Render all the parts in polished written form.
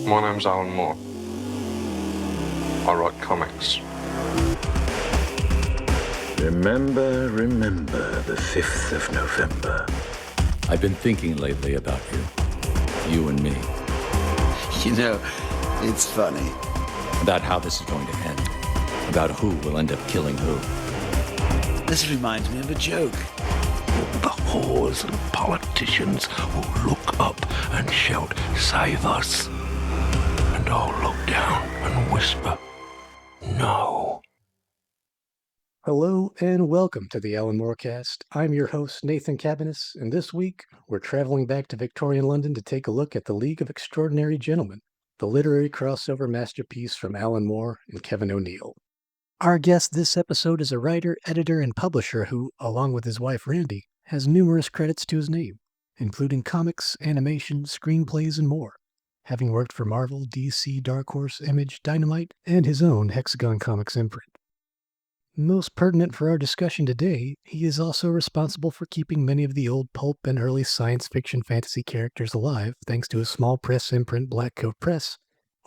My name's Alan Moore. I write comics. Remember the 5th of November. I've been thinking lately about you and me, You know, it's funny. about how this is going to end, about who will end up killing who. This reminds me of a joke. The whores and politicians will look up and shout, "Save us!" And I'll look down and whisper, "No." Hello and welcome to the Alan Morecast. I'm your host, Nathan Cabanis, and this week we're traveling back to Victorian London to take a look at The League of Extraordinary Gentlemen, the literary crossover masterpiece from Alan Moore and Kevin O'Neill. Our guest this episode is a writer, editor, and publisher who, along with his wife Randy, has numerous credits to his name, including comics, animation, screenplays, and more, having worked for Marvel, DC, Dark Horse, Image, Dynamite, and his own Hexagon Comics imprint. Most pertinent for our discussion today, he is also responsible for keeping many of the old pulp and early science fiction fantasy characters alive thanks to his small press imprint Black Coat Press,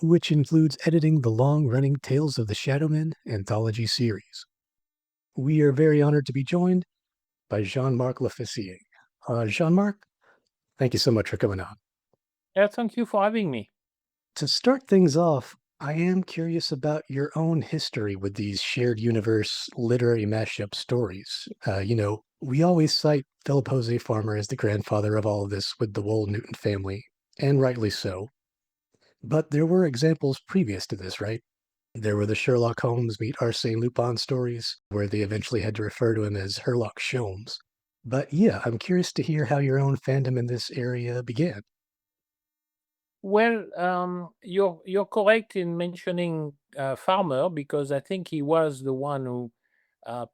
which includes editing the long-running Tales of the Shadowmen anthology series. We are very honored to be joined by Jean-Marc Lofficier. Jean-Marc, thank you so much for coming on. Yeah, thank you for having me. To start things off, I am curious about your own history with these shared universe literary mashup stories. We always cite Philip Jose Farmer as the grandfather of all of this with the Wool Newton family, and rightly so. But there were examples previous to this, right? There were the Sherlock Holmes meet Arsène Lupin stories, where they eventually had to refer to him as Herlock Sholmes. But yeah, I'm curious to hear how your own fandom in this area began. Well, you're correct in mentioning Farmer because I think he was the one who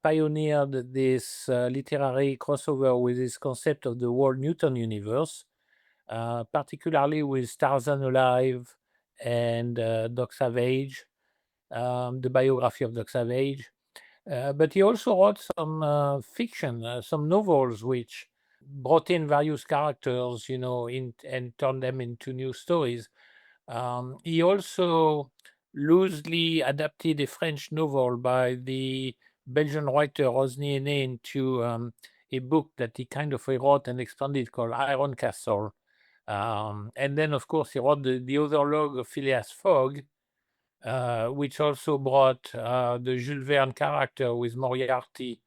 pioneered this literary crossover with this concept of the Wool Newton universe, particularly with Tarzan Alive and Doc Savage, the biography of Doc Savage. But he also wrote some fiction, some novels, which brought in various characters, and turned them into new stories. He also loosely adapted a French novel by the Belgian writer Rosny Henney into a book that he kind of rewrote and expanded called Iron Castle. And then, of course, he wrote the other log of Phileas Fogg, which also brought the Jules Verne character with Moriarty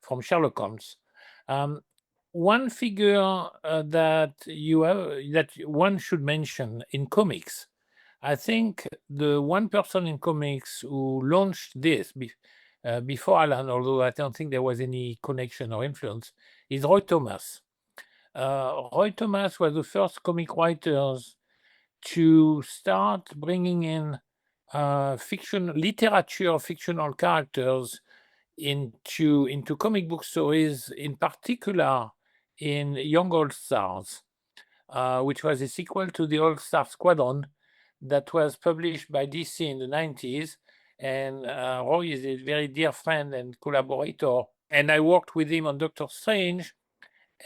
from Sherlock Holmes. One figure that one should mention in comics, I think the one person in comics who launched this before Alan, although I don't think there was any connection or influence, is Roy Thomas. Roy Thomas was the first comic writers to start bringing in fictional characters into comic book stories, in particular in Young All Stars, which was a sequel to the All Star Squadron that was published by DC in the 90s. And Roy is a very dear friend and collaborator. And I worked with him on Doctor Strange.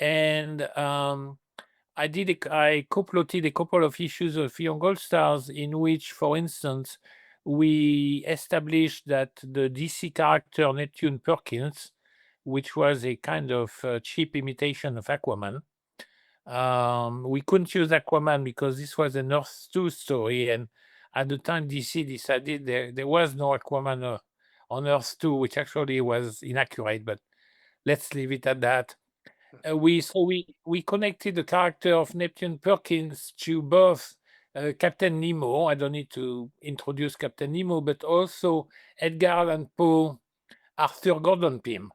And I co-plotted a couple of issues of Young All Stars in which, for instance, we established that the DC character Neptune Perkins, which was a kind of cheap imitation of Aquaman, we couldn't use Aquaman because this was an Earth 2 story, and at the time DC decided there was no Aquaman on Earth 2, which actually was inaccurate, but let's leave it at that. We connected the character of Neptune Perkins to both Captain Nemo. I don't need to introduce Captain Nemo, but also Edgar Allan Poe, Arthur Gordon Pym.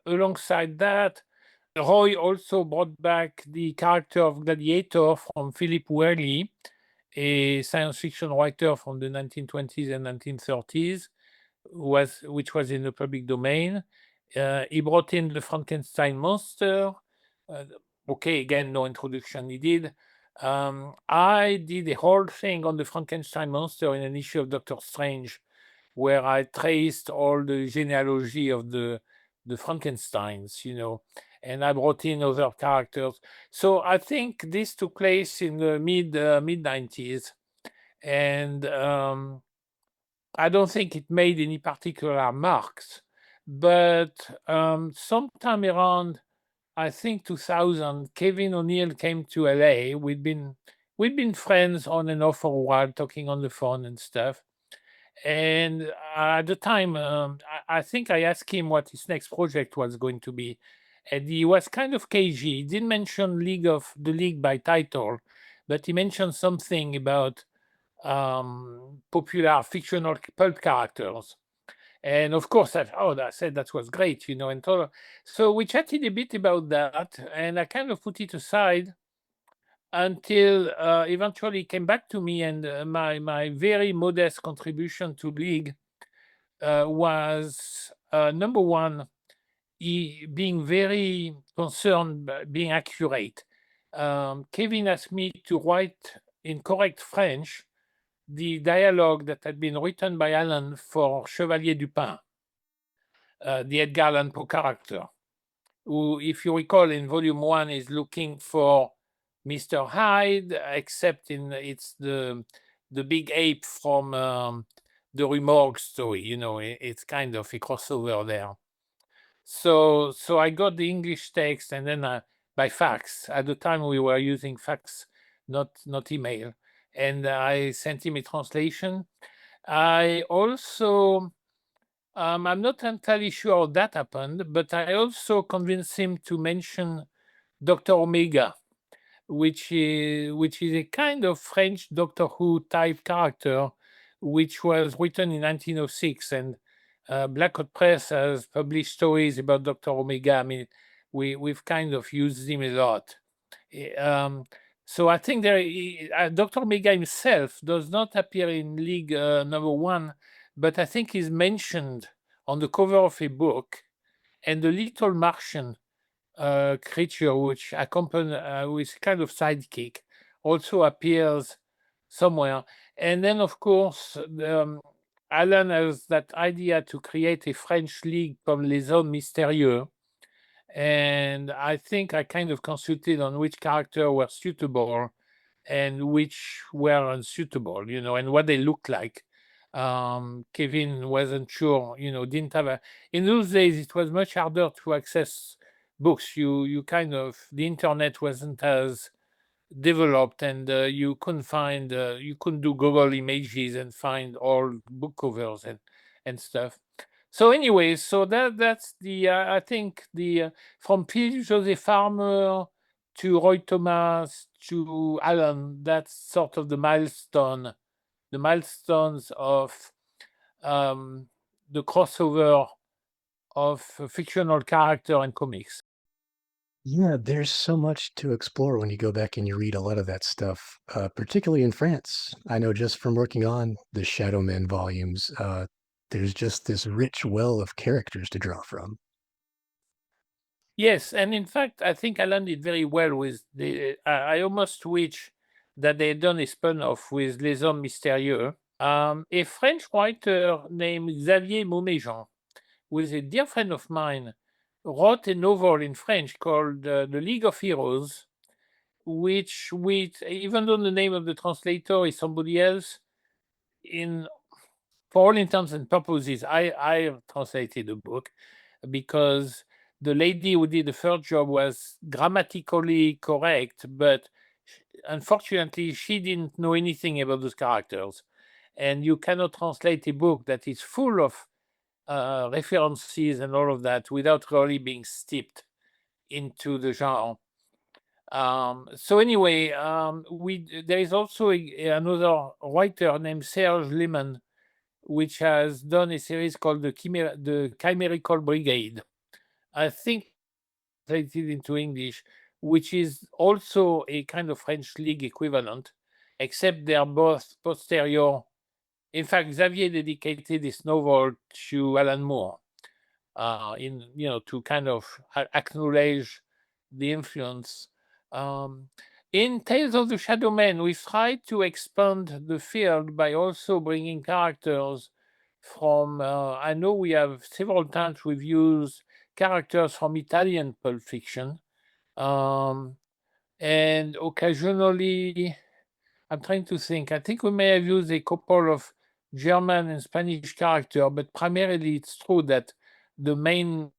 Alongside that, Roy also brought back the character of Gladiator from Philip Whaley, a science fiction writer from the 1920s and 1930s, which was in the public domain. He brought in the Frankenstein monster. Okay, again, no introduction needed. I did a whole thing on the Frankenstein monster in an issue of Doctor Strange, where I traced all the genealogy of the Frankensteins, and I brought in other characters. So I think this took place in the mid 90s, and I don't think it made any particular marks, but sometime around, I think 2000, Kevin O'Neill came to LA. We'd been friends on and off for a while, talking on the phone and stuff. And at the time, I think I asked him what his next project was going to be, and he was kind of cagey. He didn't mention the League by title, but he mentioned something about popular fictional pulp characters. And of course, I said that was great, and so we chatted a bit about that, and I kind of put it aside until eventually he came back to me, and my very modest contribution to League was number one, being very concerned, being accurate. Kevin asked me to write in correct French the dialogue that had been written by Alan for Chevalier Dupin, the Edgar Allan Poe character, who, if you recall, in Volume 1 is looking for Mr. Hyde, except it's the big ape from the Rue Morgue story. It's kind of a crossover there. So I got the English text, and then by fax. At the time, we were using fax, not email, and I sent him a translation. I also, I'm not entirely sure how that happened, but I also convinced him to mention Dr. Omega, which is a kind of French Doctor Who type character, which was written in 1906, and Black Hot Press has published stories about Dr. Omega. I mean, we've kind of used him a lot. So I think Dr. Omega himself does not appear in League number 1, but I think he's mentioned on the cover of a book, and the little Martian creature, which accompanies with kind of sidekick, also appears somewhere. And then, of course, Alan has that idea to create a French league called Les Hommes Mystérieux. And I think I kind of consulted on which character were suitable and which were unsuitable, and what they looked like. Kevin wasn't sure, didn't have in those days, it was much harder to access books. You kind of, the internet wasn't as developed, and you couldn't do Google images and find all book covers and stuff. So anyway, so that's the I think the from Phil Joseph Farmer to Roy Thomas to Alan, that's sort of the milestones of the crossover of fictional character and comics. Yeah, there's so much to explore when you go back and you read a lot of that stuff, particularly in France. I know just from working on the Shadowmen volumes, there's just this rich well of characters to draw from. Yes, and in fact, I think Alan did very well with I almost wish that they had done a spin-off with Les Hommes Mystérieux. A French writer named Xavier Mauméjean, who is a dear friend of mine, wrote a novel in French called The League of Heroes, which even though the name of the translator is somebody else, for all intents and purposes, I translated the book because the lady who did the first job was grammatically correct, but unfortunately, she didn't know anything about those characters. And you cannot translate a book that is full of references and all of that without really being steeped into the genre. So anyway, there is also another writer named Serge Lehmann, which has done a series called the Chimerical Brigade. I think translated into English, which is also a kind of French League equivalent, except they are both posterior. In fact, Xavier dedicated this novel to Alan Moore, to kind of acknowledge the influence. In Tales of the Shadowmen, we tried to expand the field by also bringing characters from. I know we have several times we've used characters from Italian pulp fiction. And occasionally, I'm trying to think. I think we may have used a couple of German and Spanish characters, but primarily it's true that the main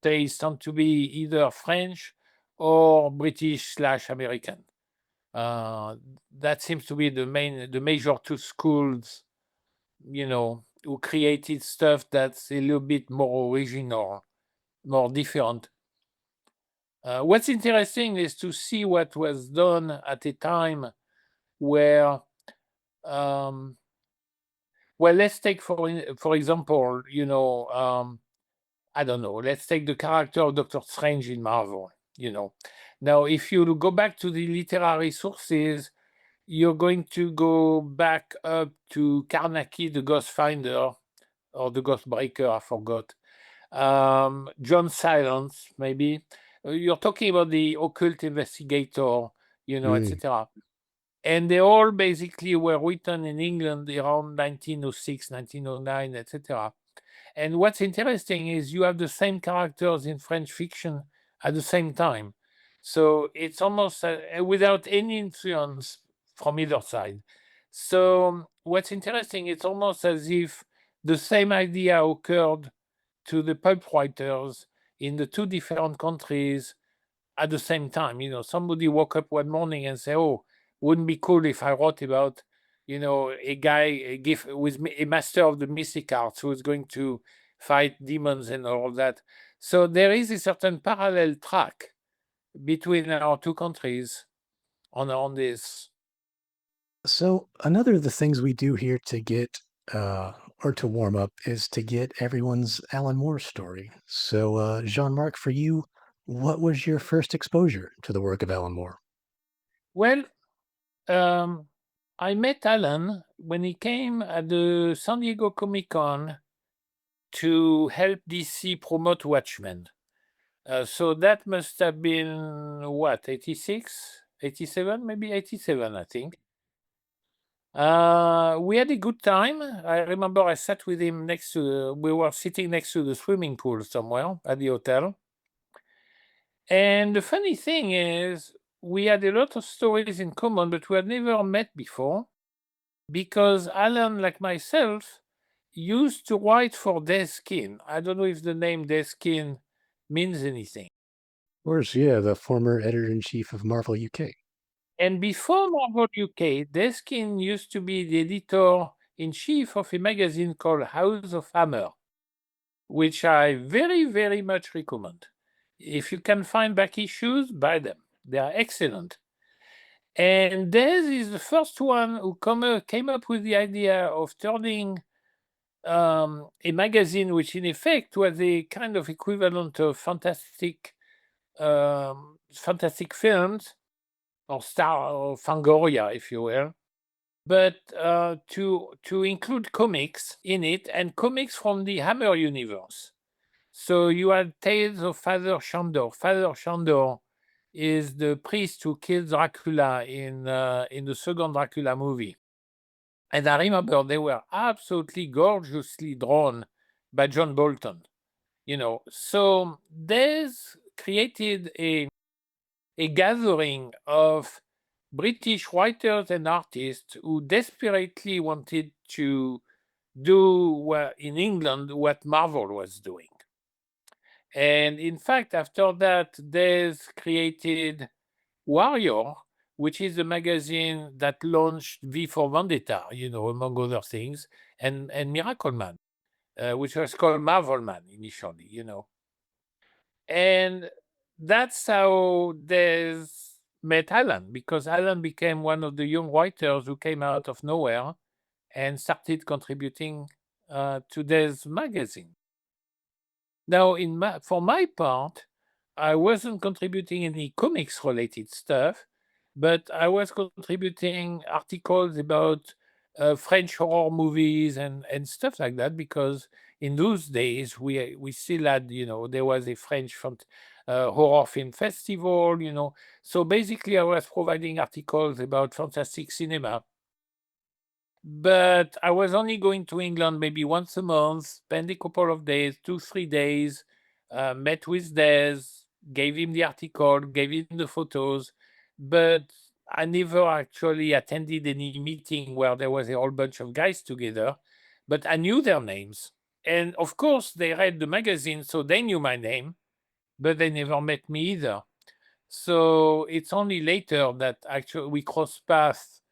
tastes tend to be either French or British/American. That seems to be the major two schools, who created stuff that's a little bit more original, more different. What's interesting is to see what was done at a time where, well, let's take for example, I don't know, let's take the character of Doctor Strange in Marvel. Now, if you go back to the literary sources, you're going to go back up to Carnacki, the Ghost Finder, or the Ghost Breaker, I forgot. John Silence, maybe. You're talking about the occult investigator, etc. And they all basically were written in England around 1906, 1909, etc. And what's interesting is you have the same characters in French fiction at the same time. So it's almost without any influence from either side. So what's interesting, it's almost as if the same idea occurred to the pulp writers in the two different countries at the same time. Somebody woke up one morning and said, "Oh, wouldn't be cool if I wrote about, a guy with a master of the mystic arts who is going to fight demons and all of that." So there is a certain parallel track between our two countries on this. So, another of the things we do here to get or to warm up is to get everyone's Alan Moore story. So, Jean-Marc, for you, what was your first exposure to the work of Alan Moore? Well, I met Alan when he came at the San Diego Comic-Con to help DC promote Watchmen. So that must have been, what, 86, 87, maybe 87, I think. We had a good time. I remember I sat with him we were sitting next to the swimming pool somewhere at the hotel. And the funny thing is, we had a lot of stories in common, but we had never met before because Alan, like myself, used to write for Deskin. I don't know if the name Deskin means anything. Of course, yeah, the former editor-in-chief of Marvel UK. And before Marvel UK, Deskin used to be the editor-in-chief of a magazine called House of Hammer, which I very, very much recommend. If you can find back issues, buy them. They are excellent. And Des is the first one who came up with the idea of turning a magazine, which in effect was a kind of equivalent of fantastic films, or Star or Fangoria, if you will, but to include comics in it, and comics from the Hammer universe. So you had Tales of Father Shandor. Father Shandor is the priest who killed Dracula in the second Dracula movie. And I remember they were absolutely gorgeously drawn by John Bolton. So Des created a gathering of British writers and artists who desperately wanted to do in England what Marvel was doing. And in fact, after that, Des created Warrior, which is a magazine that launched V for Vendetta, among other things, and Miracle Man, which was called Marvel Man initially, And that's how Des met Alan, because Alan became one of the young writers who came out of nowhere and started contributing to Des magazine. Now, for my part, I wasn't contributing any comics-related stuff, but I was contributing articles about French horror movies and stuff like that, because in those days we still had, there was a French horror film festival, So basically, I was providing articles about fantastic cinema. But I was only going to England maybe once a month, spend a couple of days, 2-3 days, met with Des, gave him the article, gave him the photos, but I never actually attended any meeting where there was a whole bunch of guys together, but I knew their names. And of course, they read the magazine, so they knew my name, but they never met me either. So it's only later that actually we crossed paths.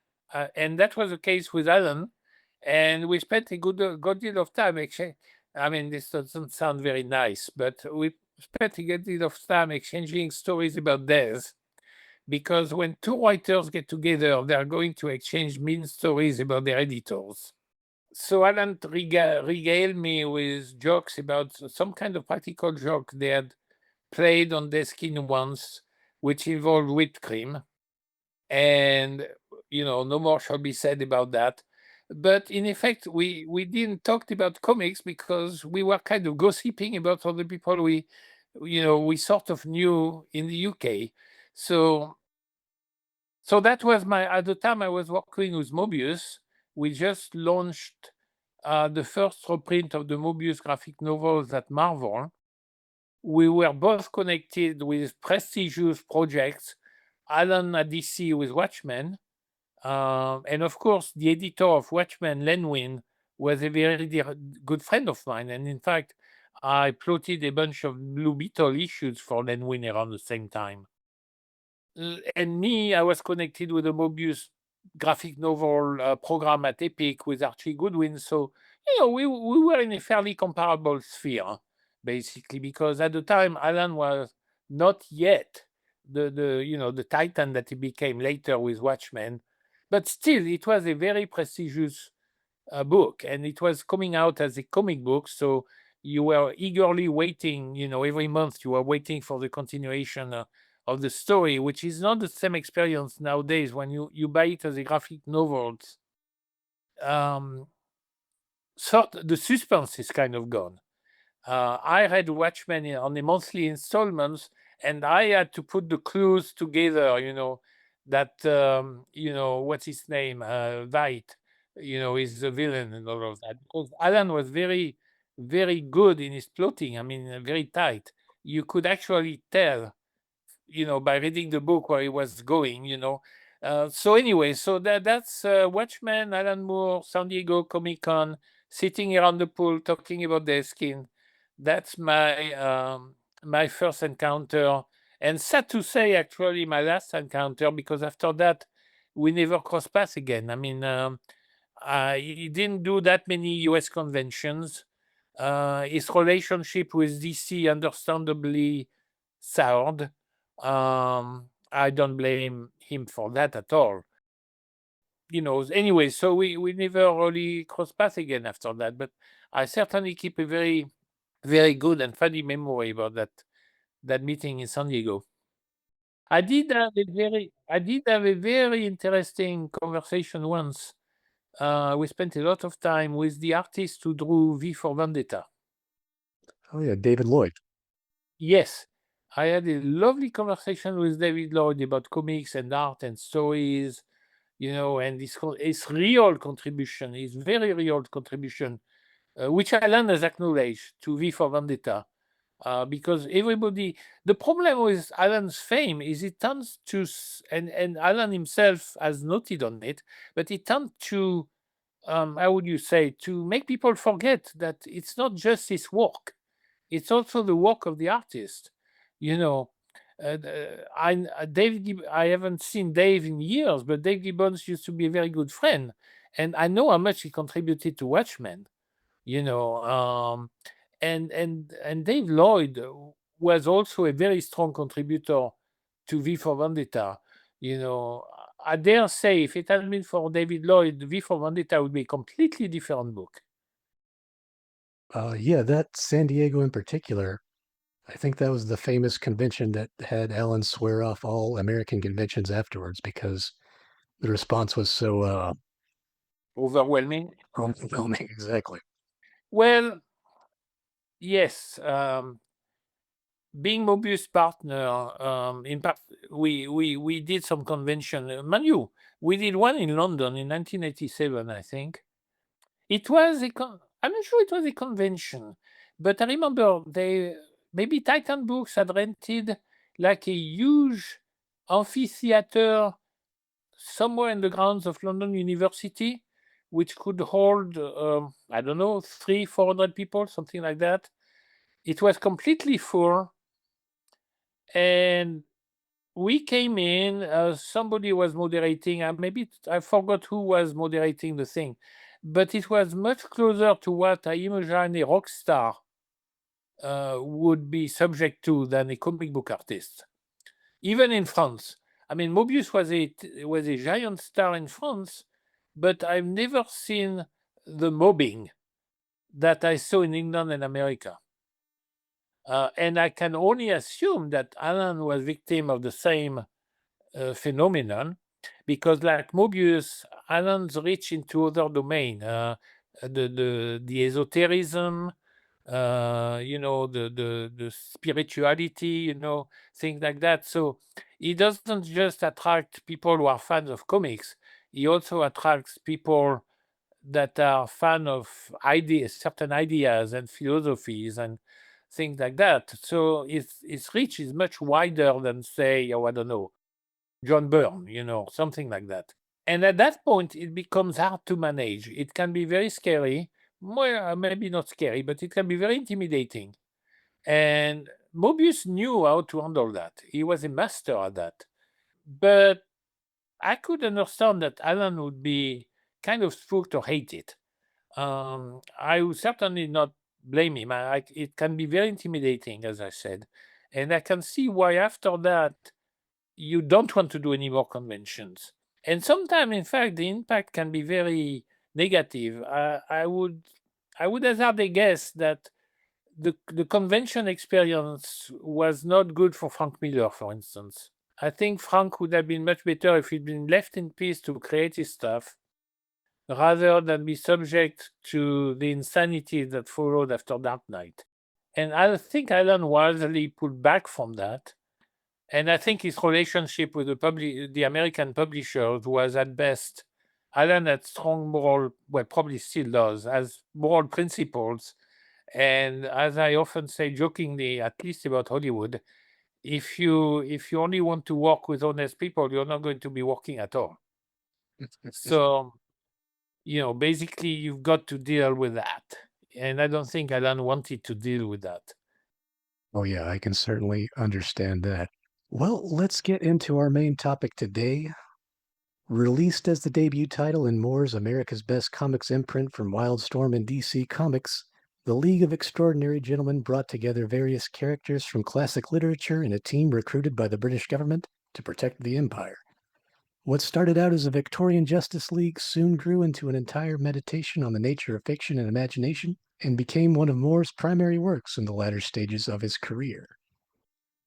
And that was the case with Alan. And we spent a good deal of time exchange. I mean, this doesn't sound very nice, but we spent a good deal of time exchanging stories about death. Because when two writers get together, they're going to exchange mean stories about their editors. So Alan regaled me with jokes about some kind of practical joke they had played on their skin once, which involved whipped cream. And, no more shall be said about that. But in effect, we didn't talk about comics because we were kind of gossiping about other people we sort of knew in the UK. So that was at the time I was working with Mobius, we just launched the first reprint of the Mobius graphic novels at Marvel. We were both connected with prestigious projects, Alan at DC with Watchmen, and of course, the editor of Watchmen, Len Wein, was a very good friend of mine. And in fact, I plotted a bunch of Blue Beetle issues for Len Wein around the same time. And me, I was connected with the Mobius graphic novel program at Epic with Archie Goodwin. So, we were in a fairly comparable sphere, basically, because at the time, Alan was not yet the titan that he became later with Watchmen. But still, it was a very prestigious book, and it was coming out as a comic book. So you were eagerly waiting, every month you were waiting for the continuation of the story, which is not the same experience nowadays when you buy it as a graphic novel. The suspense is kind of gone. I read Watchmen on a monthly installments, and I had to put the clues together, that, what's his name? White, is the villain and all of that. Because Alan was very, very good in his plotting. I mean, very tight. You could actually tell, by reading the book where he was going, so anyway, so that's Watchmen, Alan Moore, San Diego Comic-Con, sitting around the pool talking about their skin. That's my first encounter, and sad to say, actually, my last encounter, because after that, we never crossed paths again. I mean, he didn't do that many US conventions. His relationship with DC understandably soured. I don't blame him for that at all. Anyway, so we never really crossed paths again after that, but I certainly keep a very, very good and funny memory about that meeting in San Diego. I did have a very interesting conversation once. We spent a lot of time with the artist who drew V for Vendetta. Oh yeah, David Lloyd. Yes, I had a lovely conversation with David Lloyd about comics and art and stories, and his real contribution, his very real contribution, which Alan has acknowledged to V for Vendetta. Because the problem with Alan's fame is it tends to, and Alan himself has noted on it, but it tends to, how would you say, to make people forget that it's not just his work, it's also the work of the artist. I haven't seen Dave in years, but Dave Gibbons used to be a very good friend, and I know how much he contributed to Watchmen. And Dave Lloyd was also a very strong contributor to V for Vendetta. I dare say if it hadn't been for David Lloyd, V for Vendetta would be a completely different book. Yeah, that San Diego in particular, I think that was the famous convention that had Alan swear off all American conventions afterwards because the response was so Overwhelming. overwhelming. Exactly. Well, yes. Being Mobius partner, in fact, we did some convention. Man, we did one in London in 1987, I think. It was I'm not sure it was a convention, but I remember maybe Titan Books had rented like a huge amphitheater somewhere in the grounds of London University, which could hold, I don't know, 300-400 people, something like that. It was completely full. And we came in, somebody was moderating, maybe I forgot who was moderating the thing, but it was much closer to what I imagine a rock star would be subject to than a comic book artist. Even in France. I mean, Mobius was a giant star in France, but I've never seen the mobbing that I saw in England and America. And I can only assume that Alan was victim of the same phenomenon, because like Mobius, Alan's reached into other domain, the esotericism, the spirituality, things like that. So he doesn't just attract people who are fans of comics. He also attracts people that are fan of certain ideas and philosophies and things like that. So its reach is much wider than, say, I don't know, John Byrne, something like that. And at that point, it becomes hard to manage. It can be very scary. Well, maybe not scary, but it can be very intimidating. And Mobius knew how to handle that. He was a master at that. But I could understand that Alan would be kind of spooked or hate it. I would certainly not blame him. It can be very intimidating, as I said. And I can see why after that, you don't want to do any more conventions. And sometimes, in fact, the impact can be very negative. I would hazard a guess that the convention experience was not good for Frank Miller, for instance. I think Frank would have been much better if he'd been left in peace to create his stuff, rather than be subject to the insanity that followed after Dark Knight. And I think Alan wisely pulled back from that. And I think his relationship with the American publishers was at best. Alan had strong moral, well, probably still does, has moral principles. And as I often say jokingly, at least about Hollywood, if you only want to work with honest people, you're not going to be working at all. So, basically you've got to deal with that. And I don't think Alan wanted to deal with that. Oh, yeah, I can certainly understand that. Well, let's get into our main topic today. Released as the debut title in Moore's America's Best Comics imprint from Wildstorm and DC Comics, The League of Extraordinary Gentlemen brought together various characters from classic literature in a team recruited by the British government to protect the Empire. What started out as a Victorian Justice League soon grew into an entire meditation on the nature of fiction and imagination, and became one of Moore's primary works in the latter stages of his career.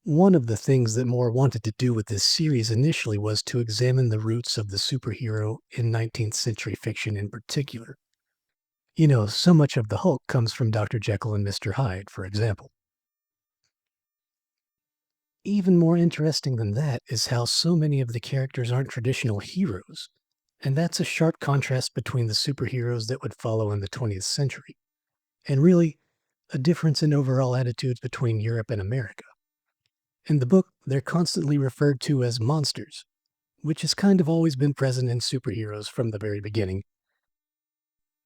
One of the things that Moore wanted to do with this series initially was to examine the roots of the superhero in 19th century fiction in particular. So much of the Hulk comes from Dr. Jekyll and Mr. Hyde, for example. Even more interesting than that is how so many of the characters aren't traditional heroes, and that's a sharp contrast between the superheroes that would follow in the 20th century, and really, a difference in overall attitudes between Europe and America. In the book, they're constantly referred to as monsters, which has kind of always been present in superheroes from the very beginning.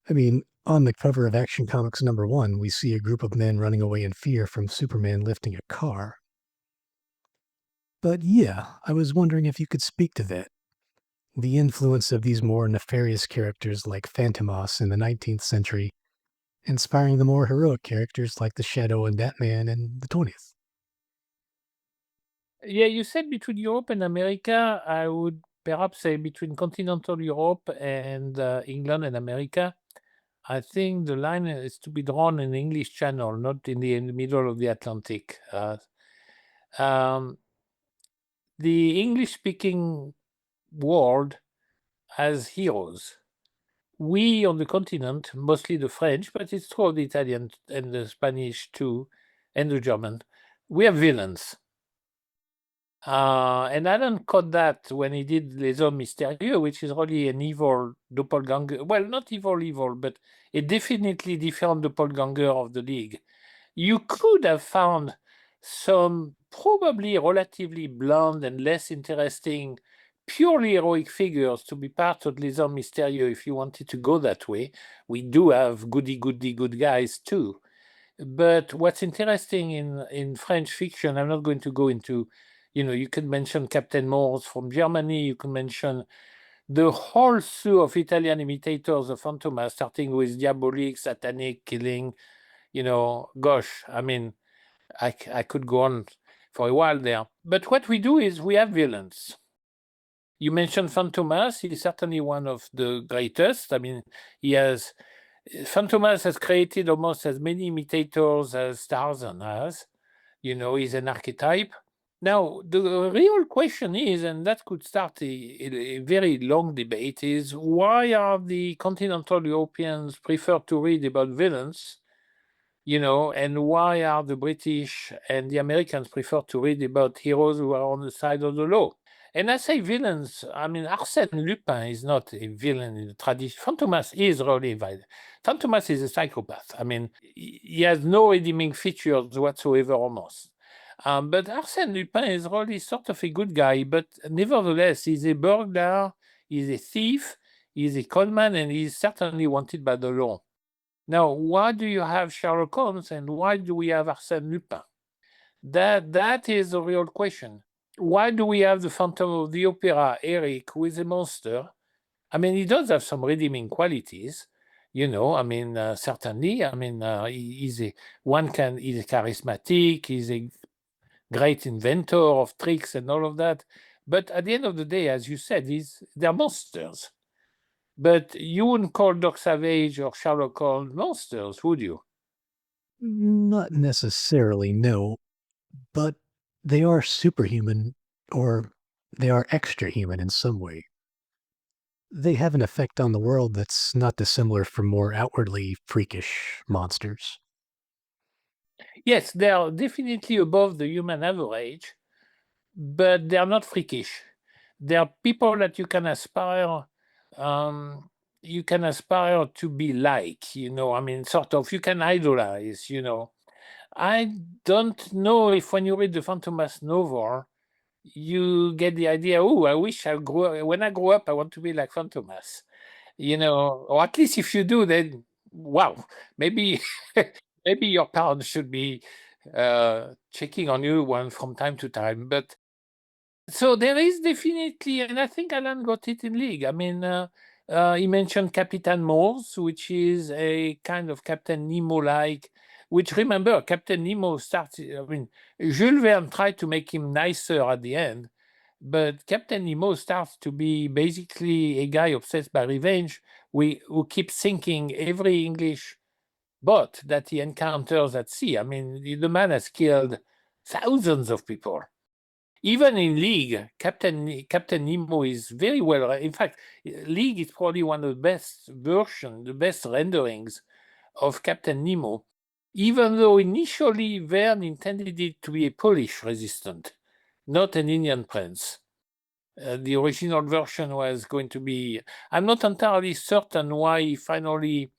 I mean, on the cover of Action Comics #1, we see a group of men running away in fear from Superman lifting a car. But yeah, I was wondering if you could speak to that. The influence of these more nefarious characters like Phantomos in the 19th century, inspiring the more heroic characters like the Shadow and Batman in the 20th. Yeah, you said between Europe and America. I would perhaps say between continental Europe and England and America. I think the line is to be drawn in the English Channel, not in the middle of the Atlantic. The English-speaking world has heroes. We on the continent, mostly the French, but it's true of the Italian and the Spanish too, and the German, we have villains. And Alan caught that when he did Les Hommes Mystérieux, which is really an evil doppelganger. Well, not evil, but a definitely different doppelganger of the League. You could have found some probably relatively bland and less interesting, purely heroic figures to be part of Les Hommes Mystérieux if you wanted to go that way. We do have good guys too. But what's interesting in French fiction, I'm not going to go into, you could mention Captain Morse from Germany, you can mention the whole slew of Italian imitators of Fantomas, starting with Diabolique, Satanic, Killing, gosh, I mean, I could go on for a while there. But what we do is we have villains. You mentioned Fantomas, he's certainly one of the greatest. I mean, Fantomas has created almost as many imitators as Tarzan has. He's an archetype. Now, the real question is, and that could start a very long debate, is why are the continental Europeans prefer to read about villains, and why are the British and the Americans prefer to read about heroes who are on the side of the law? And I say villains, I mean, Arsène Lupin is not a villain in the tradition. Fantomas is really violent. Fantomas is a psychopath. I mean, he has no redeeming features whatsoever almost. But Arsène Lupin is really sort of a good guy, but nevertheless, he's a burglar, he's a thief, he's a conman, and he's certainly wanted by the law. Now, why do you have Sherlock Holmes and why do we have Arsène Lupin? That is the real question. Why do we have the Phantom of the Opera, Eric, who is a monster? I mean, he does have some redeeming qualities, certainly. I mean, he's charismatic, he's a great inventor of tricks and all of that. But at the end of the day, as you said, they're monsters. But you wouldn't call Doc Savage or Sherlock Holmes monsters, would you? Not necessarily, no. But they are superhuman, or they are extra human in some way. They have an effect on the world that's not dissimilar from more outwardly freakish monsters. Yes, they are definitely above the human average, but they are not freakish. They are people that you can aspire to be like, sort of, you can idolize, I don't know if when you read the Fantomas novel, you get the idea, oh, I wish when I grow up, I want to be like Fantomas, or at least if you do, then, wow, maybe, maybe your parents should be checking on you one from time to time. But so there is definitely, and I think Alan got it in League. I mean, he mentioned Captain Morse, which is a kind of Captain Nemo-like, which, remember, Captain Nemo starts, I mean, Jules Verne tried to make him nicer at the end, but Captain Nemo starts to be basically a guy obsessed by revenge, who keeps sinking every English boat that he encounters at sea. I mean, the man has killed thousands of people. Even in League, Captain Nemo is very well. In fact, League is probably one of the the best renderings of Captain Nemo, even though initially Verne intended it to be a Polish resistant, not an Indian prince. The original version was going to be. I'm not entirely certain why he finally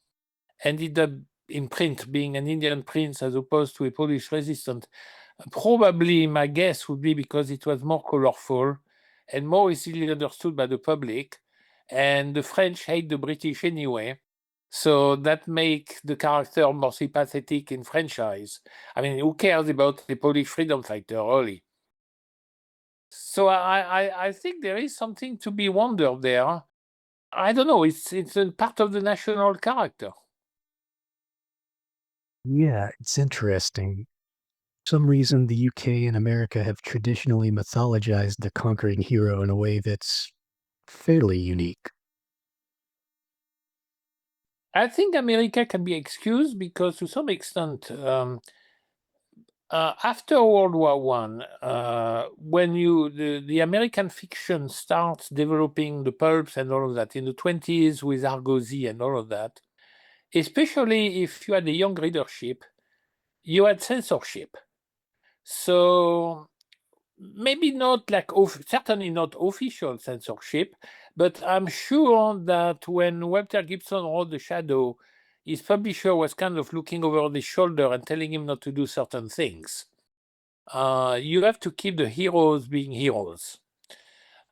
ended up in print being an Indian prince as opposed to a Polish resistant. Probably my guess would be because it was more colorful and more easily understood by the public, and the French hate the British anyway, so that makes the character more sympathetic in French eyes. I mean, who cares about the Polish freedom fighter, really? So I think there is something to be wondered there. I don't know, it's a part of the national character. Yeah, it's interesting. For some reason, the UK and America have traditionally mythologized the conquering hero in a way that's fairly unique. I think America can be excused because, to some extent, after World War One, when the American fiction starts developing the pulps and all of that in the 20s with Argosy and all of that, especially if you had a young readership, you had censorship. So maybe not like certainly not official censorship, but I'm sure that when Walter Gibson wrote The Shadow, his publisher was kind of looking over the shoulder and telling him not to do certain things. You have to keep the heroes being heroes.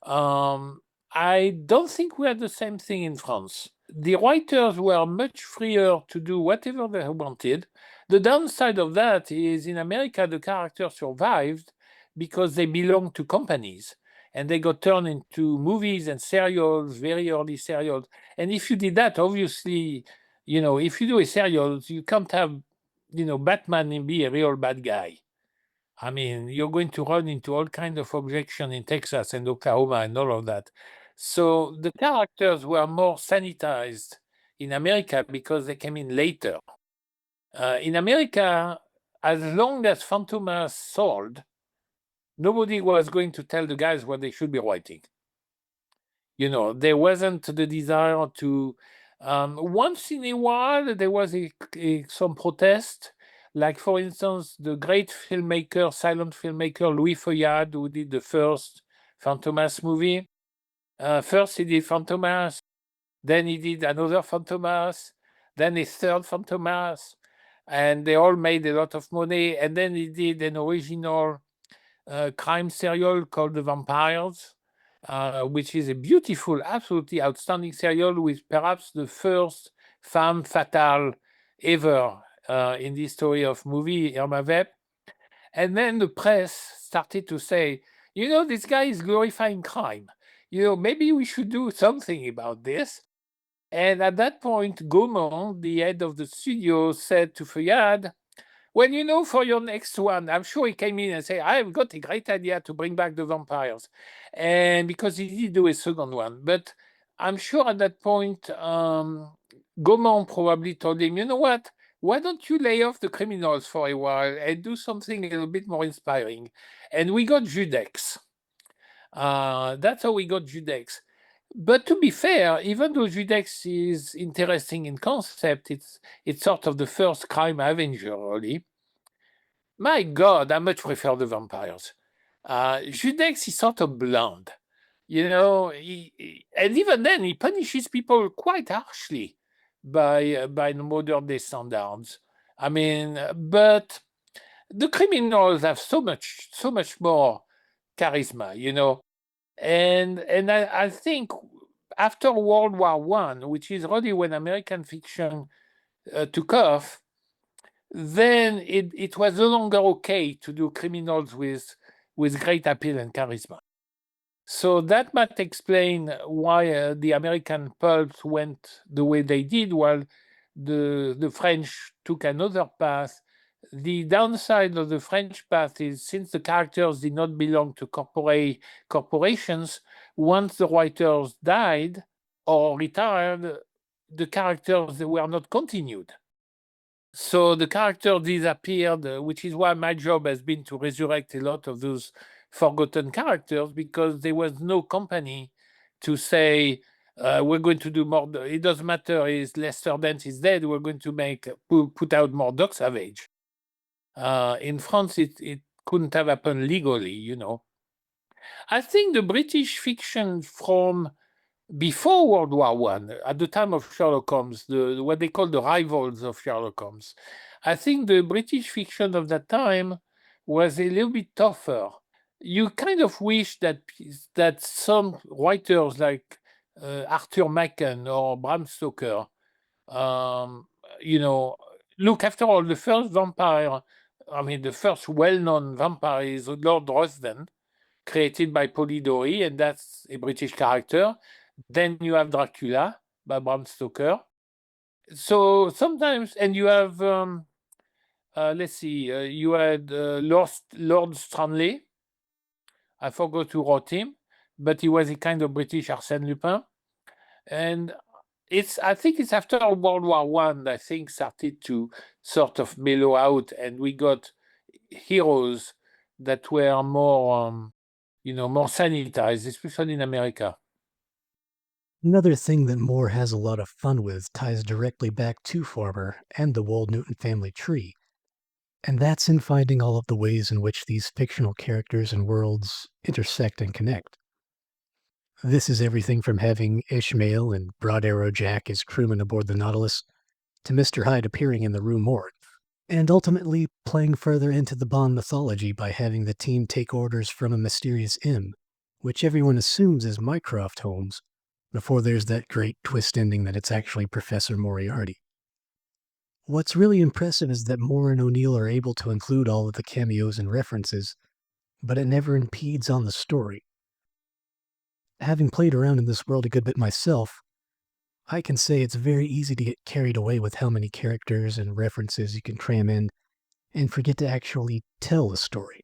I don't think we had the same thing in France. The writers were much freer to do whatever they wanted. The downside of that is in America, the characters survived because they belonged to companies and they got turned into movies and serials, very early serials. And if you did that, obviously, if you do a serial, you can't have, Batman and be a real bad guy. I mean, you're going to run into all kinds of objection in Texas and Oklahoma and all of that. So the characters were more sanitized in America because they came in later. In America, as long as Fantomas sold, nobody was going to tell the guys what they should be writing. There wasn't the desire to. Once in a while, there was some protest. Like, for instance, the great filmmaker, silent filmmaker Louis Feuillade, who did the first Fantomas movie. First, he did Fantomas, then he did another Fantomas, then his third Fantomas, and they all made a lot of money. And then he did an original crime serial called The Vampires, which is a beautiful, absolutely outstanding serial with perhaps the first femme fatale ever in the story of movie, Irma Vep. And then the press started to say, this guy is glorifying crime. Maybe we should do something about this. And at that point, Gaumont, the head of the studio, said to Feuillade, well, for your next one, I'm sure he came in and said, I've got a great idea to bring back the vampires. And because he did do a second one. But I'm sure at that point, Gaumont probably told him, you know what? Why don't you lay off the criminals for a while and do something a little bit more inspiring? And we got Judex. That's how we got Judex. But to be fair, even though Judex is interesting in concept, it's sort of the first crime Avenger, really. My God, I much prefer the vampires. Judex is sort of blunt, and even then he punishes people quite harshly by the modern day standards. I mean, but the criminals have so much more charisma, and I think after World War One, which is really when American fiction took off, then it was no longer okay to do criminals with great appeal and charisma. So that might explain why the American pulps went the way they did, while the French took another path. The downside of the French path is, since the characters did not belong to corporations, once the writers died or retired, the characters were not continued. So the character disappeared, which is why my job has been to resurrect a lot of those forgotten characters, because there was no company to say, we're going to do more. It doesn't matter if Lester Dent is dead, we're going to put out more Doc Savage. In France, it couldn't have happened legally, I think the British fiction from before World War One, at the time of Sherlock Holmes, what they call the rivals of Sherlock Holmes, I think the British fiction of that time was a little bit tougher. You kind of wish that some writers like Arthur Machen or Bram Stoker, look, after all, the first vampire, the first well-known vampire is Lord Ruthven, created by Polidori, and that's a British character. Then you have Dracula by Bram Stoker. So sometimes, and you have, let's see, you had Lord Stanley. I forgot who wrote him, but he was a kind of British Arsène Lupin. And I think it's after World War One that things started to sort of mellow out, and we got heroes that were more, more sanitized, especially in America. Another thing that Moore has a lot of fun with ties directly back to Farmer and the Wold Newton family tree, and that's in finding all of the ways in which these fictional characters and worlds intersect and connect. This is everything from having Ishmael and Broad Arrow Jack as crewmen aboard the Nautilus to Mr. Hyde appearing in the Rue Morgue. and ultimately playing further into the Bond mythology by having the team take orders from a mysterious M, which everyone assumes is Mycroft Holmes, before there's that great twist ending that it's actually Professor Moriarty. What's really impressive is that Moore and O'Neill are able to include all of the cameos and references, but it never impedes on the story. Having played around in this world a good bit myself, I can say it's very easy to get carried away with how many characters and references you can cram in and forget to actually tell the story.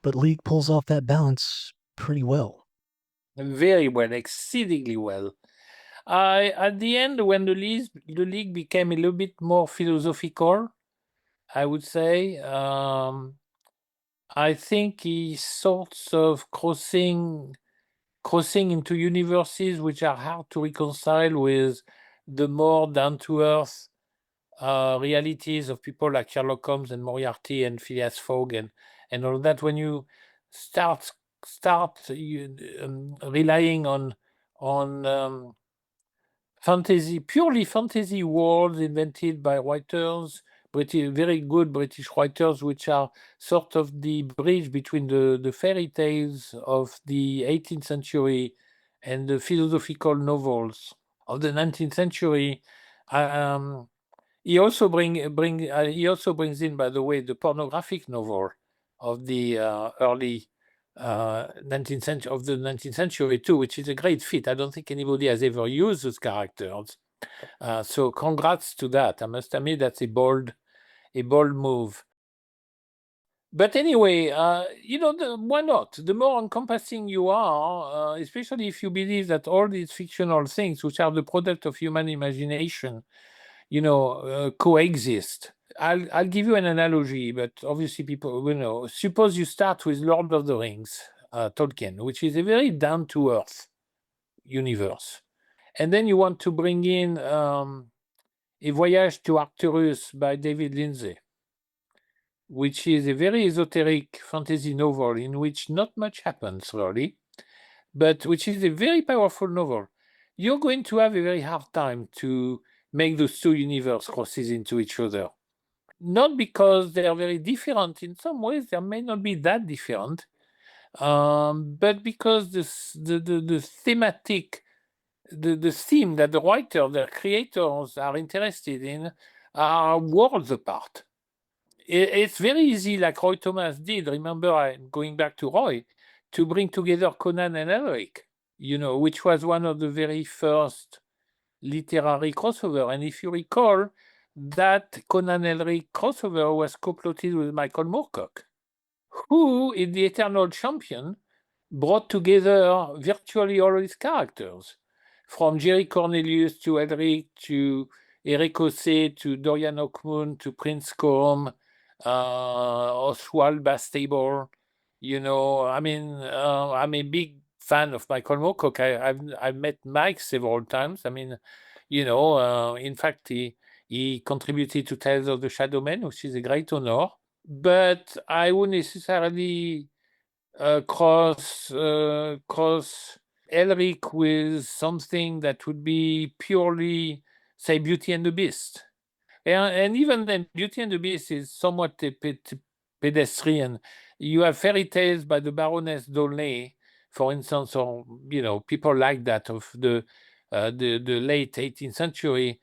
But League pulls off that balance pretty well. Very well, exceedingly well. At the end, when the league became a little bit more philosophical, I would say, I think he's sorts of crossing into universes which are hard to reconcile with the more down-to-earth realities of people like Sherlock Holmes and Moriarty and Phileas Fogg and all that. When you start relying on purely fantasy worlds invented by writers, very good British writers, which are sort of the bridge between the fairy tales of the 18th century and the philosophical novels of the 19th century. He also brings in, by the way, the pornographic novel of the early 19th century, of the 19th century too, which is a great fit. I don't think anybody has ever used those characters. So congrats to that. I must admit that's a bold move. But anyway, why not? The more encompassing you are, especially if you believe that all these fictional things, which are the product of human imagination, coexist. I'll give you an analogy, but obviously people, suppose you start with Lord of the Rings, Tolkien, which is a very down-to-earth universe. And then you want to bring in A Voyage to Arcturus by David Lindsay, which is a very esoteric fantasy novel in which not much happens, really, but which is a very powerful novel. You're going to have a very hard time to make those two universe crosses into each other. Not because they are very different. In some ways, they may not be that different, but because the thematic, the theme that the writer, the creators are interested in are worlds apart. It's very easy, like Roy Thomas did. Remember, I'm going back to Roy, to bring together Conan and Elric, which was one of the very first literary crossover. And if you recall, that Conan Elric crossover was co-plotted with Michael Moorcock, who, in The Eternal Champion, brought together virtually all his characters, from Jerry Cornelius to Elric to Eric Ose to Dorian Oakmoon to Prince Corm, Oswald Bastable. I'm a big fan of Michael Moorcock. I've met Mike several times. In fact, he contributed to Tales of the Shadowmen, which is a great honor. But I wouldn't necessarily cross Elric with something that would be purely, say, Beauty and the Beast. And even then, Beauty and the Beast is somewhat pedestrian. You have fairy tales by the Baroness d'Aulnay, for instance, or people like that of the late 18th century,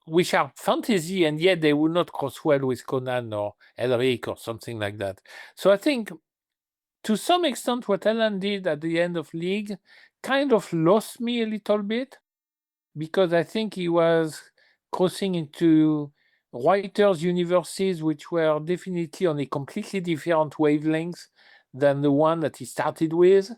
which are fantasy, and yet they will not cross well with Conan or Elric or something like that. So I think, to some extent, what Alan did at the end of League kind of lost me a little bit, because I think he was crossing into writers' universes which were definitely on a completely different wavelength than the one that he started with.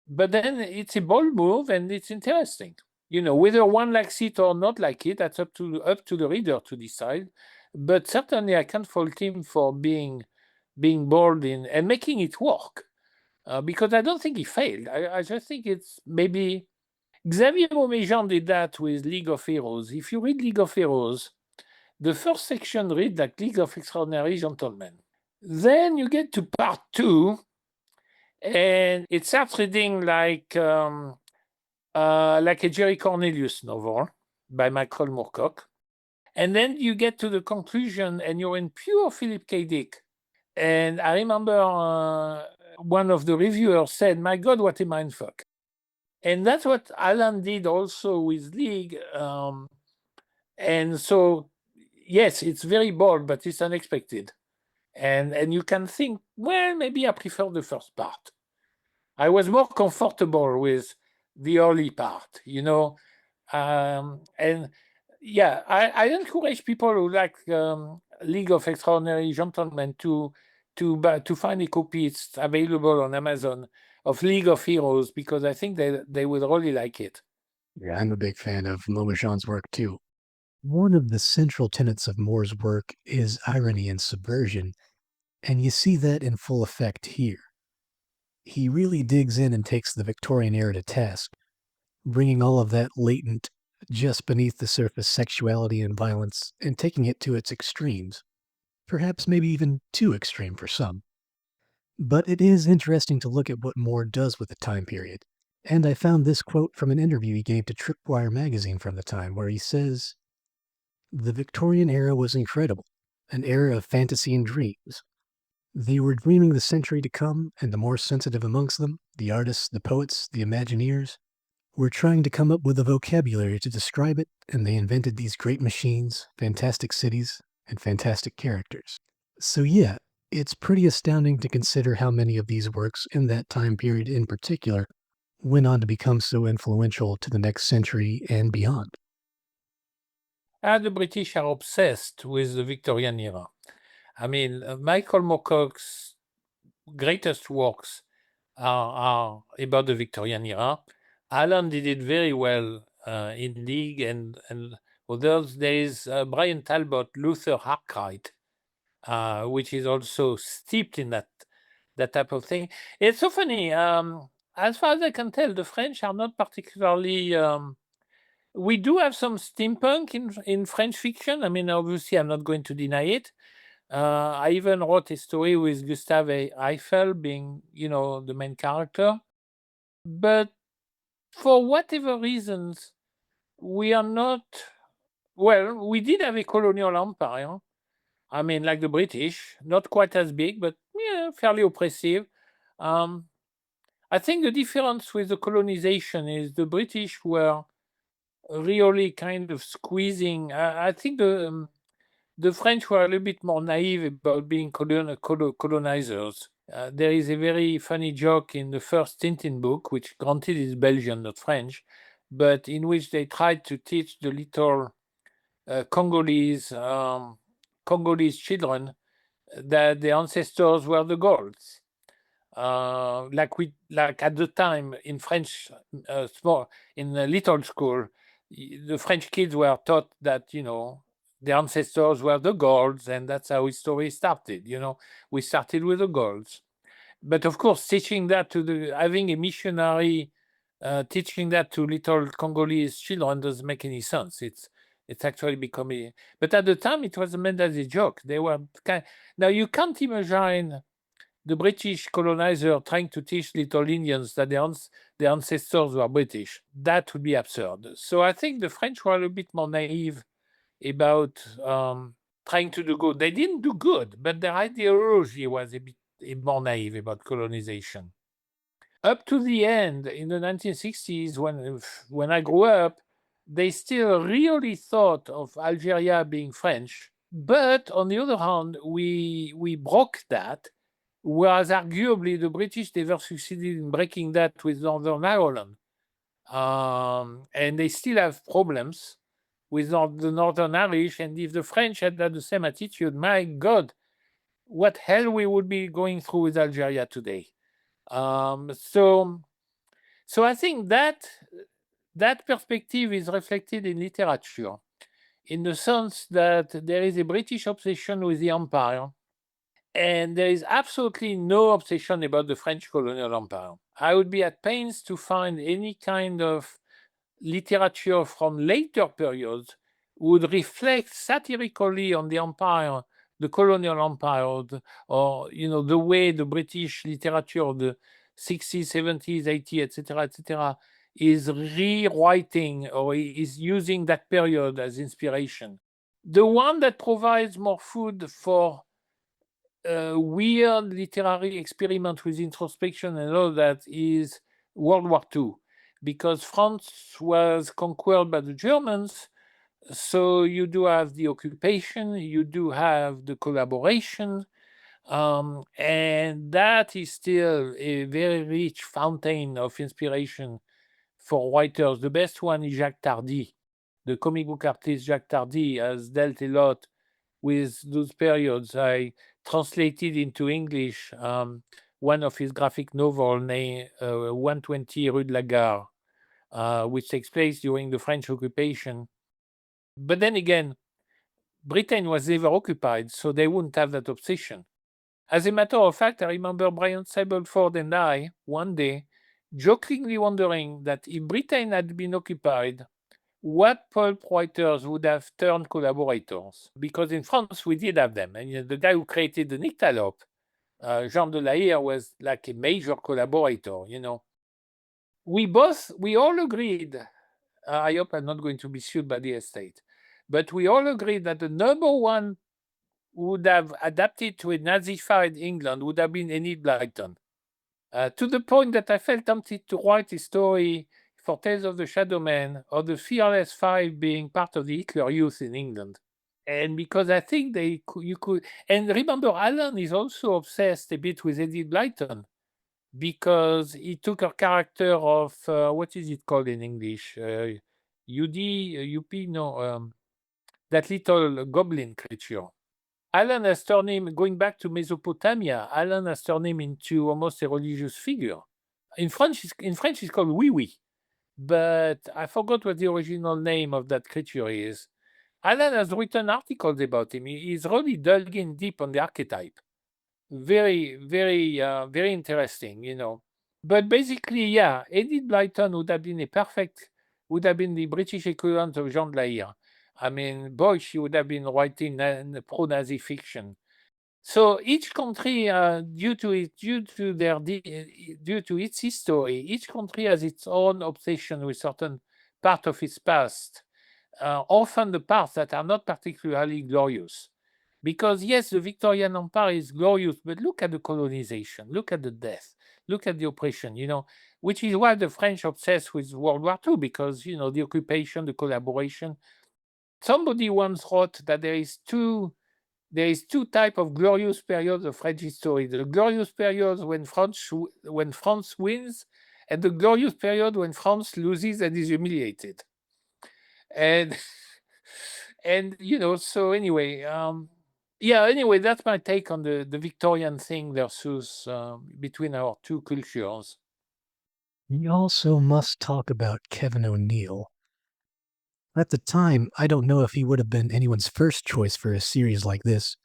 But then it's a bold move and it's interesting. Whether one likes it or not like it, that's up to the reader to decide. But certainly I can't fault him for being bold in and making it work, because I don't think he failed. I just think it's maybe Xavier Omejean did that with League of Heroes. If you read League of Heroes, the first section reads like League of Extraordinary Gentlemen. Then you get to part 2, and it starts reading like a Jerry Cornelius novel by Michael Moorcock. And then you get to the conclusion and you're in pure Philip K. Dick. And I remember one of the reviewers said, "My God, what a mindfuck." And that's what Alan did also with League. And so, yes, it's very bold, but it's unexpected. And you can think, well, maybe I prefer the first part. I was more comfortable with the early part, and yeah, I encourage people who like League of Extraordinary Gentlemen to find a copy. It's available on Amazon of League of Heroes, because I think they would really like it. Yeah, I'm a big fan of Montmagent's work too. One of the central tenets of Moore's work is irony and subversion, and you see that in full effect here. He really digs in and takes the Victorian era to task, bringing all of that latent, just beneath the surface sexuality and violence and taking it to its extremes. Perhaps maybe even too extreme for some. But it is interesting to look at what Moore does with the time period. And I found this quote from an interview he gave to Tripwire magazine from the time, where he says, "The Victorian era was incredible, an era of fantasy and dreams. They were dreaming the century to come, and the more sensitive amongst them, the artists, the poets, the Imagineers, were trying to come up with a vocabulary to describe it, and they invented these great machines, fantastic cities, and fantastic characters." So yeah, it's pretty astounding to consider how many of these works in that time period in particular went on to become so influential to the next century and beyond. The British are obsessed with the Victorian era. I mean, Michael Moorcock's greatest works are about the Victorian era. Alan did it very well in League and others. There is Brian Talbot, Luther Arkwright, which is also steeped in that type of thing. It's so funny. As far as I can tell, the French are not particularly. We do have some steampunk in French fiction. I mean, obviously, I'm not going to deny it. I even wrote a story with Gustave Eiffel being, the main character. But for whatever reasons, we are not. Well, we did have a colonial empire. I mean, like the British, not quite as big, but yeah, fairly oppressive. I think the difference with the colonization is the British were really kind of squeezing. I think the French were a little bit more naive about being colonizers. There is a very funny joke in the first Tintin book, which granted is Belgian, not French, but in which they tried to teach the little Congolese children that the ancestors were the Gauls. Like at the time in French, in a little school, the French kids were taught that the ancestors were the Gauls, and that's how history started. We started with the Gauls, but of course, teaching that having a missionary teaching that to little Congolese children doesn't make any sense. It's actually becoming. But at the time, it was meant as a joke. They were now you can't imagine the British colonizer trying to teach little Indians that their ancestors were British. That would be absurd. So I think the French were a bit more naive about trying to do good. They didn't do good, but their ideology was a bit more naive about colonization. Up to the end, in the 1960s, when I grew up, they still really thought of Algeria being French. But on the other hand, we broke that, whereas arguably the British never succeeded in breaking that with Northern Ireland. And they still have problems with the Northern Irish. And if the French had the same attitude, my God, what hell we would be going through with Algeria today. So I think that perspective is reflected in literature, in the sense that there is a British obsession with the empire, and there is absolutely no obsession about the French colonial empire. I would be at pains to find any kind of literature from later periods would reflect satirically on the empire, the colonial empire, or the way the British literature of the 60s, 70s, 80s, etc., is rewriting or is using that period as inspiration. The one that provides more food for weird literary experiment with introspection and all that is World War II, because France was conquered by the Germans. So you do have the occupation, you do have the collaboration, and that is still a very rich fountain of inspiration for writers. The best one is Jacques Tardy. The comic book artist Jacques Tardy has dealt a lot with those periods. I translated into English one of his graphic novels named 120 Rue de la Gare, which takes place during the French occupation. But then again, Britain was never occupied, so they wouldn't have that obsession. As a matter of fact, I remember Brian Stableford and I, one day, jokingly wondering that if Britain had been occupied, what pulp writers would have turned collaborators? Because in France, we did have them. And the guy who created the Nyctalope, Jean de la Hire, was like a major collaborator, We all agreed, I hope I'm not going to be sued by the estate, but we all agreed that the number one would have adapted to a Nazified England would have been Enid Blyton. To the point that I felt tempted to write a story for Tales of the Shadowmen or the Fearless Five being part of the Hitler Youth in England. And because I think you could, and remember, Alan is also obsessed a bit with Enid Blyton because he took her character of, what is it called in English? That little goblin creature. Alan has turned him, going back to Mesopotamia, Alan has turned him into almost a religious figure. In French, it's called Oui Oui, but I forgot what the original name of that creature is. Alan has written articles about him. He's really dug in deep on the archetype. Very, very, very interesting, But basically, yeah, Edith Blyton would have been the British equivalent of Jean de la Hire. I mean, boy, she would have been writing pro-Nazi fiction. So each country, due to its history, each country has its own obsession with certain part of its past. Often the parts that are not particularly glorious. Because yes, the Victorian Empire is glorious, but look at the colonization, look at the death, look at the oppression, which is why the French obsessed with World War II, because, the occupation, the collaboration. Somebody once wrote that there is two type of glorious periods of French history. The glorious periods when France wins, and the glorious period when France loses and is humiliated. And so anyway, that's my take on the Victorian thing versus between our two cultures. You also must talk about Kevin O'Neill. At the time, I don't know if he would have been anyone's first choice for a series like this,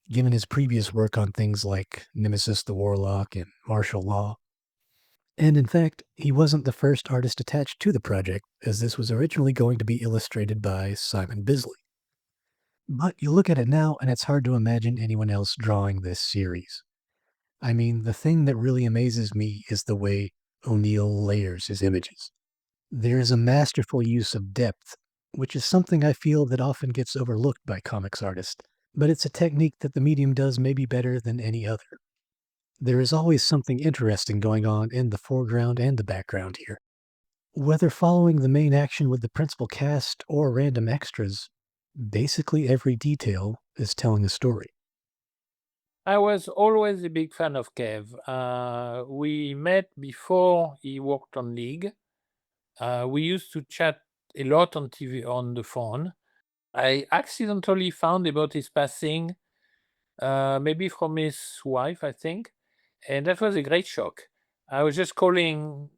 given his previous work on things like Nemesis the Warlock and Martial Law. And in fact, he wasn't the first artist attached to the project, as this was originally going to be illustrated by Simon Bisley. But you look at it now, and it's hard to imagine anyone else drawing this series. I mean, the thing that really amazes me is the way O'Neill layers his images. There is a masterful use of depth, which is something I feel that often gets overlooked by comics artists, but it's a technique that the medium does maybe better than any other. There is always something interesting going on in the foreground and the background here. Whether following the main action with the principal cast or random extras, basically every detail is telling a story. I was always a big fan of Kev. We met before he worked on League. We used to chat a lot on TV, on the phone. I accidentally found about his passing, maybe from his wife, I think, and that was a great shock. I was just calling,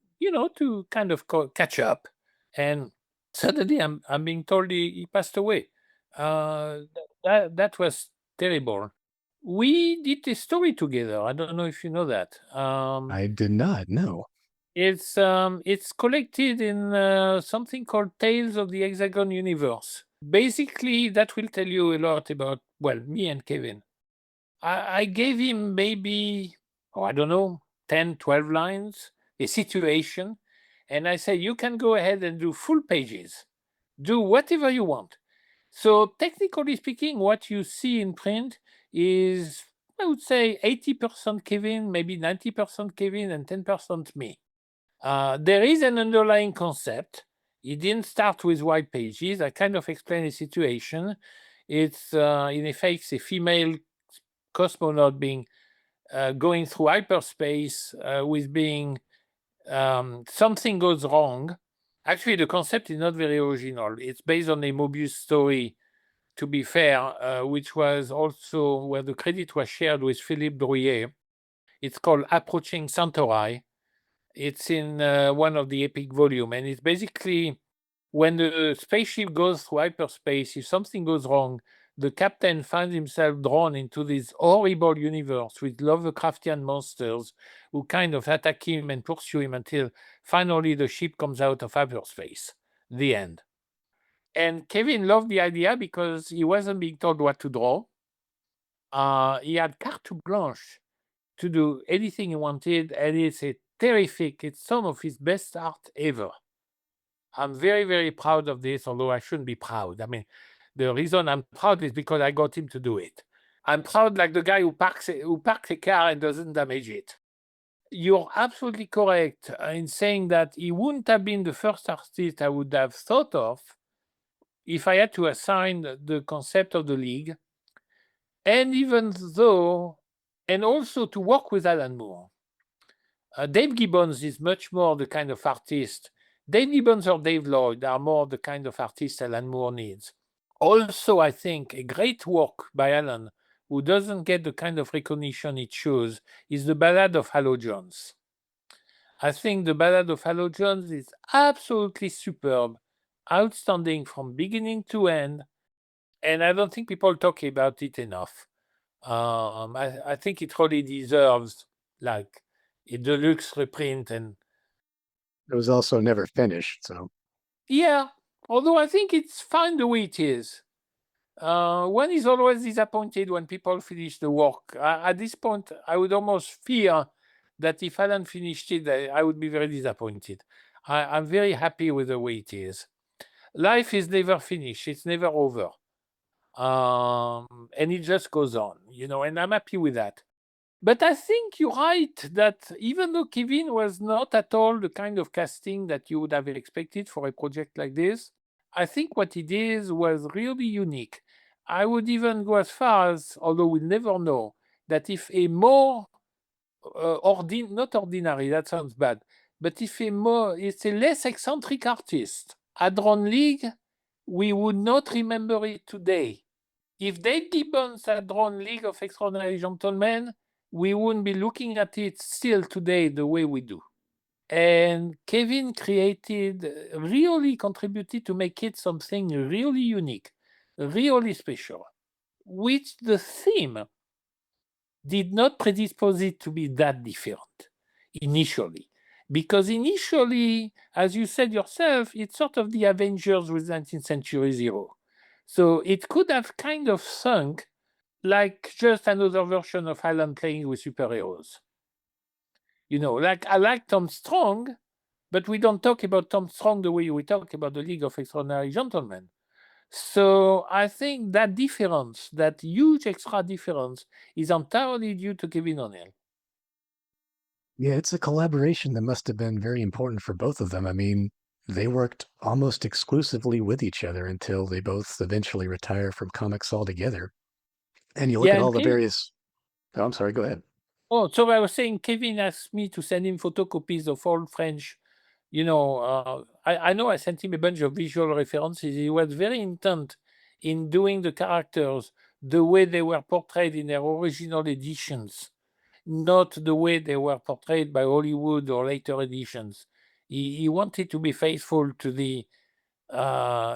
to kind of catch up, and suddenly I'm being told he passed away. That was terrible. We did a story together. I don't know if you know that. I did not know. It's collected in something called Tales of the Hexagon Universe. Basically, that will tell you a lot about, well, me and Kevin. I gave him maybe, I don't know, 10, 12 lines, a situation, and I said, you can go ahead and do full pages. Do whatever you want. So technically speaking, what you see in print is, I would say, 80% Kevin, maybe 90% Kevin, and 10% me. There is an underlying concept. He didn't start with white pages. I kind of explain the situation. It's in effect a female cosmonaut being going through hyperspace with being something goes wrong. Actually, the concept is not very original. It's based on a Mobius story, to be fair, which was also where the credit was shared with Philippe Bruyère. It's called Approaching Centauri. It's in one of the epic volume, and it's basically when the spaceship goes through hyperspace, if something goes wrong, the captain finds himself drawn into this horrible universe with Lovecraftian monsters who kind of attack him and pursue him until finally the ship comes out of hyperspace. The end. And Kevin loved the idea because he wasn't being told what to draw. He had carte blanche to do anything he wanted, and it's some of his best art ever. I'm very, very proud of this, although I shouldn't be proud. I mean, the reason I'm proud is because I got him to do it. I'm proud like the guy who parks a car and doesn't damage it. You're absolutely correct in saying that he wouldn't have been the first artist I would have thought of if I had to assign the concept of the League. And even though, and also to work with Alan Moore. Dave Gibbons is much more the kind of artist. Dave Gibbons or Dave Lloyd are more the kind of artist Alan Moore needs. Also, I think a great work by Alan, who doesn't get the kind of recognition it shows, is the Ballad of Hallow Jones. I think the Ballad of Hallow Jones is absolutely superb, outstanding from beginning to end, and I don't think people talk about it enough. I think it really deserves like a deluxe reprint, and It was also never finished, so yeah, although I think it's fine the way it is. One is always disappointed when people finish the work. At this point, I would almost fear that if I hadn't finished it, I would be very disappointed. I'm very happy with the way it is. Life is never finished. It's never over. And it just goes on, and I'm happy with that. But I think you're right that even though Kevin was not at all the kind of casting that you would have expected for a project like this, I think what he did was really unique. I would even go as far as, although we'll never know, that if a more not ordinary, that sounds bad, but if it's a less eccentric artist had drawn League, we would not remember it today. If Dave Gibbons had drawn League of Extraordinary Gentlemen, we wouldn't be looking at it still today the way we do. And Kevin really contributed to make it something really unique, really special, which the theme did not predispose it to be that different initially. Because initially, as you said yourself, it's sort of the Avengers with 19th Century Zero. So it could have kind of sunk like just another version of Alan playing with superheroes. Like I like Tom Strong, but we don't talk about Tom Strong the way we talk about the League of Extraordinary Gentlemen. So I think that difference, that huge extra difference, is entirely due to Kevin O'Neill. yeah, it's a collaboration that must have been very important for both of them. I mean, they worked almost exclusively with each other until they both eventually retire from comics altogether. And you look at all the various. Oh, I'm sorry. Go ahead. Oh, so I was saying Kevin asked me to send him photocopies of all French. I know I sent him a bunch of visual references. He was very intent in doing the characters the way they were portrayed in their original editions, not the way they were portrayed by Hollywood or later editions. He wanted to be faithful to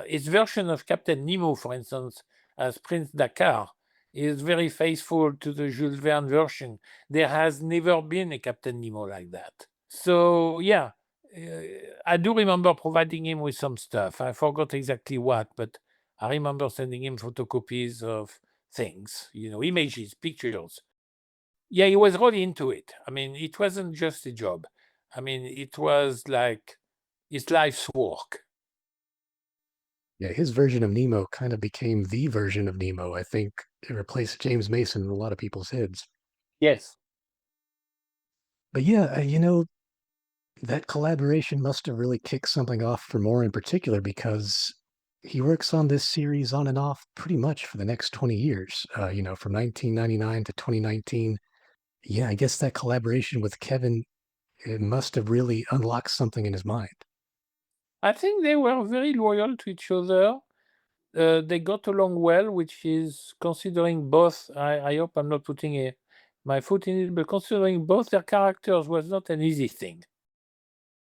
his version of Captain Nemo, for instance, as Prince Dakar, is very faithful to the Jules Verne version. There has never been a Captain Nemo like that. So, yeah, I do remember providing him with some stuff. I forgot exactly what, but I remember sending him photocopies of things, images, pictures. Yeah, he was really into it. I mean, it wasn't just a job. I mean, it was like his life's work. Yeah, his version of Nemo kind of became the version of Nemo. I think it replaced James Mason in a lot of people's heads. Yes. But yeah, that collaboration must have really kicked something off for Moore in particular because he works on this series on and off pretty much for the next 20 years, from 1999 to 2019. Yeah, I guess that collaboration with Kevin, it must have really unlocked something in his mind. I think they were very loyal to each other. They got along well, which is considering both. I hope I'm not putting my foot in it, but considering both their characters was not an easy thing.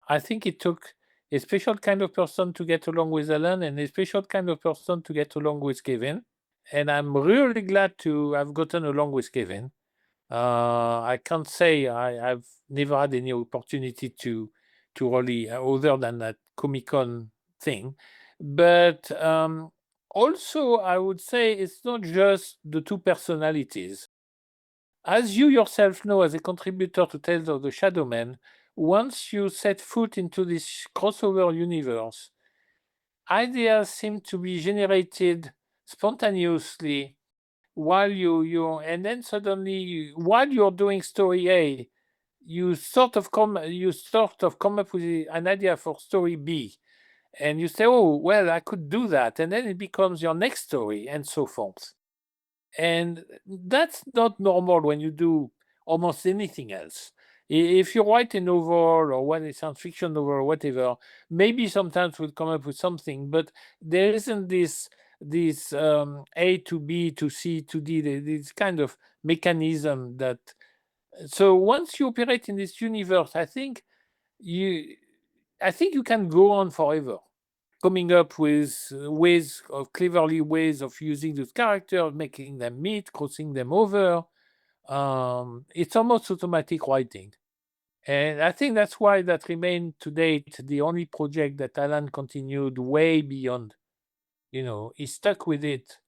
I think it took a special kind of person to get along with Alan and a special kind of person to get along with Kevin. And I'm really glad to have gotten along with Kevin. I can't say I've never had any opportunity to really, other than that Comic-Con thing. But also, I would say it's not just the two personalities. As you yourself know, as a contributor to Tales of the Shadowmen, once you set foot into this crossover universe, ideas seem to be generated spontaneously while and then suddenly while you're doing story A, you sort of come up with an idea for story B, and you say, oh well, I could do that, and then it becomes your next story, and so forth. And that's not normal when you do almost anything else. If you write a novel or what a science fiction novel or whatever, maybe sometimes we'll come up with something, but there isn't this A to B to C to D, this kind of mechanism that. So once you operate in this universe, you I think you can go on forever, coming up with cleverly ways of using those characters, making them meet, crossing them over. It's almost automatic writing. And I think that's why that remained to date the only project that Alan continued way beyond. He stuck with it,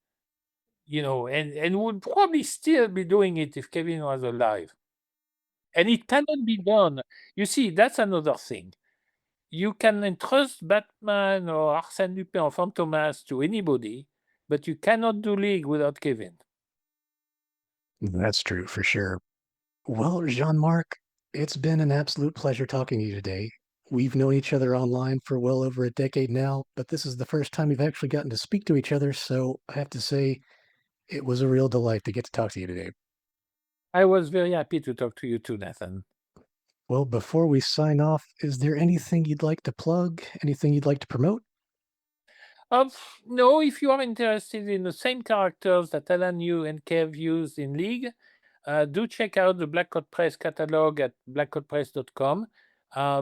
and would probably still be doing it if Kevin was alive. And it cannot be done. You see, that's another thing. You can entrust Batman or Arsène Lupin or Fantomas to anybody, but you cannot do League without Kevin. That's true for sure. Well, Jean-Marc, it's been an absolute pleasure talking to you today. We've known each other online for well over a decade now, but this is the first time we've actually gotten to speak to each other, so I have to say it was a real delight to get to talk to you today. I was very happy to talk to you too, Nathan. Well, before we sign off, is there anything you'd like to plug? Anything you'd like to promote? No, if you are interested in the same characters that Alan New and Kev used in League, do check out the Black Coat Press catalog at blackcoatpress.com.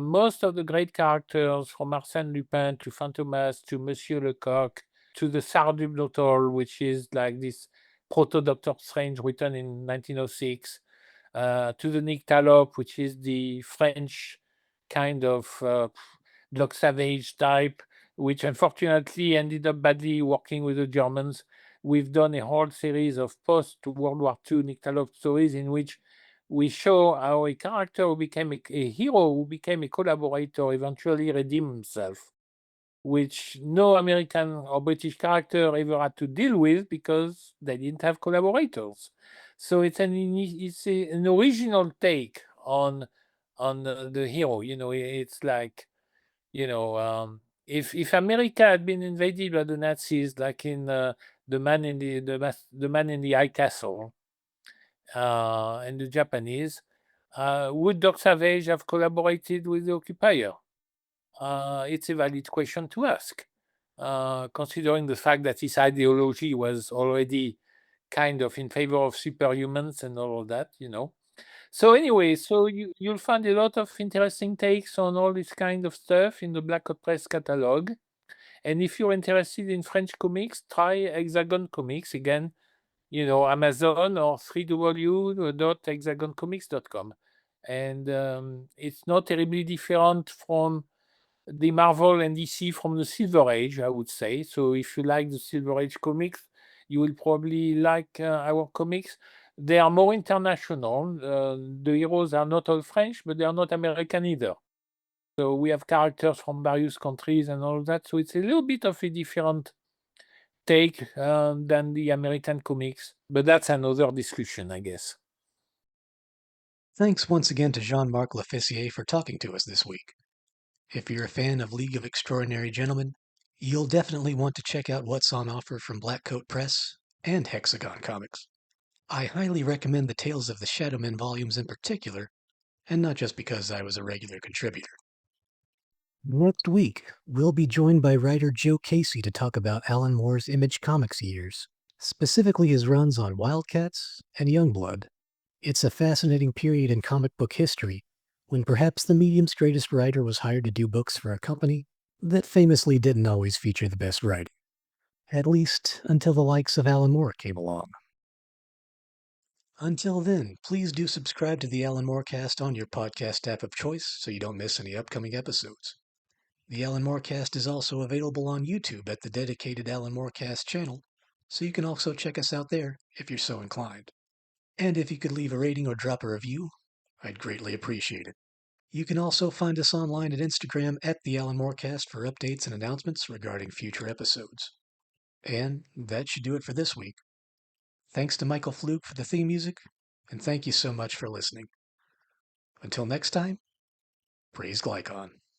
Most of the great characters, from Arsène Lupin to Fantomas to Monsieur Lecoq to the Sardubnotor, which is like this proto Doctor Strange written in 1906, to the Nyctalope, which is the French kind of Block Savage type, which unfortunately ended up badly working with the Germans. We've done a whole series of post-World War II Nyctalope stories in which we show how a character who became a hero, who became a collaborator, eventually redeemed himself, which no American or British character ever had to deal with because they didn't have collaborators. So it's an original take on the hero. It's like, if America had been invaded by the Nazis, like in the man in the man in the high castle, and the Japanese, would Doc Savage have collaborated with the occupier? It's a valid question to ask, considering the fact that his ideology was already kind of in favor of superhumans and all of that. So anyway, you'll find a lot of interesting takes on all this kind of stuff in the Black Coat Press catalog. And if you're interested in French comics, try Hexagon Comics again. Amazon or www.hexagoncomics.com. And it's not terribly different from the Marvel and DC from the Silver Age, I would say. So if you like the Silver Age comics, you will probably like our comics. They are more international. The heroes are not all French, but they are not American either. So we have characters from various countries and all of that. So it's a little bit of a different take than the American comics, but that's another discussion, I guess. Thanks once again to Jean-Marc Lofficier for talking to us this week. If you're a fan of League of Extraordinary Gentlemen, you'll definitely want to check out what's on offer from Blackcoat Press and Hexagon Comics. I highly recommend the Tales of the Shadowmen volumes in particular, and not just because I was a regular contributor. Next week, we'll be joined by writer Joe Casey to talk about Alan Moore's Image Comics years, specifically his runs on Wildcats and Youngblood. It's a fascinating period in comic book history when perhaps the medium's greatest writer was hired to do books for a company that famously didn't always feature the best writing. At least until the likes of Alan Moore came along. Until then, please do subscribe to the Alan Moore Cast on your podcast app of choice so you don't miss any upcoming episodes. The Alan Moore Cast is also available on YouTube at the dedicated Alan Moore Cast channel, so you can also check us out there if you're so inclined. And if you could leave a rating or drop a review, I'd greatly appreciate it. You can also find us online at Instagram at the Alan Moore Cast for updates and announcements regarding future episodes. And that should do it for this week. Thanks to Michael Fluke for the theme music, and thank you so much for listening. Until next time, praise Glycon.